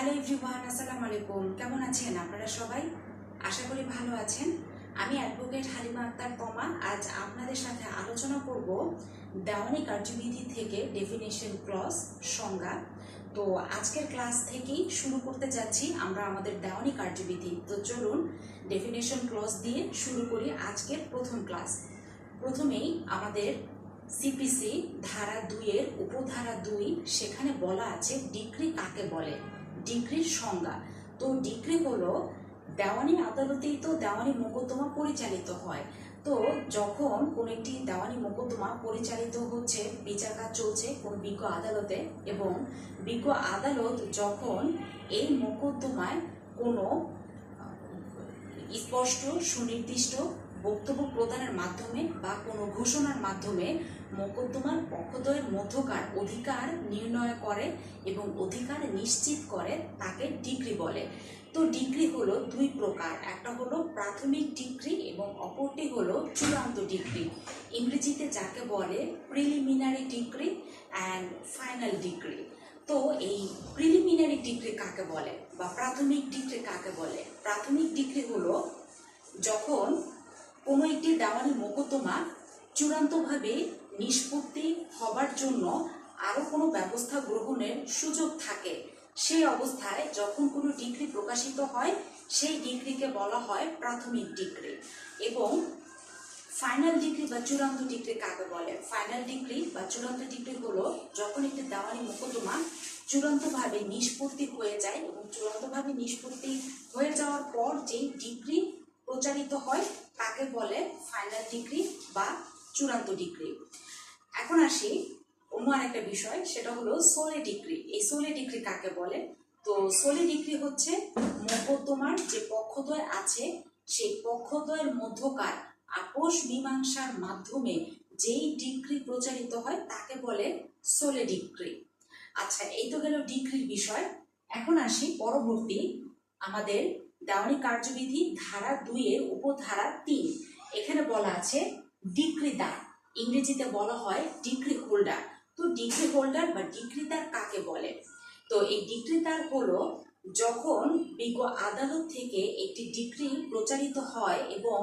Hello everyone, আসসালামু আলাইকুম। কেমন আছেন আপনারা সবাই? আশা করি ভালো আছেন। আমি অ্যাডভোকেট হালিমা আক্তার তমা আজ আপনাদের সাথে আলোচনা করব দেওয়ানি কার্যবিধি থেকে ডেফিনেশন ক্লজ সংজ্ঞা। তো আজকের ক্লাস থেকেই শুরু করতে যাচ্ছি আমরা আমাদের দেওয়ানি কার্যবিধি। তো চলুন ডেফিনেশন ক্লজ দিয়ে শুরু করি আজকের প্রথম ক্লাস। প্রথমেই আমাদের সিপিসি ধারা 2-এর উপধারা 2 সেখানে বলা আছে ডিক্রি কাকে বলে, ডিক্রির সংজ্ঞা। তো ডিক্রি হলো দেওয়ানি আদালতেই তো দেওয়ানি মোকদ্দমা পরিচালিত হয়। তো যখন কোন একটি দেওয়ানি মোকদ্দমা পরিচালিত হচ্ছে, বিচার কাজ চলছে কোন বিজ্ঞ আদালতে, এবং বিজ্ঞ আদালত যখন এই মোকদ্দমায় কোনো স্পষ্ট সুনির্দিষ্ট বক্তব্য প্রদানের মাধ্যমে বা কোনো ঘোষণার মাধ্যমে মোকদ্দমার পক্ষদ্বয়ের মধ্যকার অধিকার নির্ণয় করে এবং অধিকার নিশ্চিত করে, তাকে ডিক্রি বলে। তো ডিক্রি হলো দুই প্রকার, একটা হলো প্রাথমিক ডিক্রি এবং অপরটি হলো চূড়ান্ত ডিক্রি। ইংরেজিতে যাকে বলে preliminary decree and final decree. তো এই প্রিলিমিনারি ডিক্রি কাকে বলে বা প্রাথমিক ডিক্রি কাকে বলে? প্রাথমিক ডিক্রি হলো যখন কোনো একটি দেওয়ানি মোকদ্দমা চূড়ান্তভাবে নিষ্পত্তি হবার জন্য আরও কোনো ব্যবস্থা গ্রহণের সুযোগ থাকে, সেই অবস্থায় যখন কোনো ডিক্রি প্রকাশিত হয় সেই ডিক্রিকে বলা হয় প্রাথমিক ডিক্রি। এবং ফাইনাল ডিক্রি বা চূড়ান্ত ডিক্রি কাকে বলে? ফাইনাল ডিক্রি বা চূড়ান্ত ডিক্রি হলো যখন একটি দেওয়ানি মোকদ্দমা চূড়ান্তভাবে নিষ্পত্তি হয়ে যায় এবং চূড়ান্তভাবে নিষ্পত্তি হয়ে যাওয়ার পর যেই ডিক্রি প্রচারিত হয় তাকে বলে ফাইনাল ডিক্রি বা চূড়ান্ত ডিক্রি। এখন আসি অন্য আরেকটা বিষয়, সেটা হলো সোলে ডিক্রি। এই সোলে ডিক্রি কাকে বলে? তো সোলে ডিক্রি হচ্ছে মোকদ্দমার যে পক্ষদ্বয় আছে সেই পক্ষদ্বয়ের মধ্যকার আপোষ মীমাংসার মাধ্যমে যেই ডিক্রি প্রচারিত হয় তাকে বলে সোলে ডিক্রি। আচ্ছা, এই তো গেল ডিক্রির বিষয়। এখন আসি পরবর্তী আমাদের দেওয়ানি কার্যবিধি ধারা 2-এর উপধারা 3। এখানে বলা আছে ডিক্রিদার, ইংরেজিতে বলা হয় ডিক্রি হোল্ডার। তো ডিক্রি হোল্ডার বা ডিক্রিদার কাকে বলে? তো এই ডিক্রিদার হলো যখন বিজ্ঞ আদালত থেকে একটি ডিক্রি প্রচারিত হয় এবং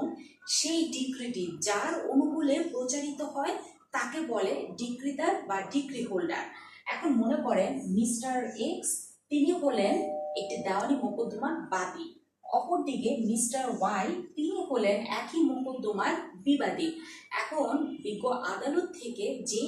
সেই ডিক্রিটি যার অনুকূলে প্রচারিত হয় তাকে বলে ডিক্রিদার বা ডিক্রি হোল্ডার। এখন মনে করেন মিস্টার এক্স তিনি হলেন একটি দেওয়ানি মোকদ্দমার বাদী, অপরদিকে মিস্টার ওয়াই তিনি হলেন একই মোকদ্দমার বিবাদী। এখন বিজ্ঞ আদালত থেকে যে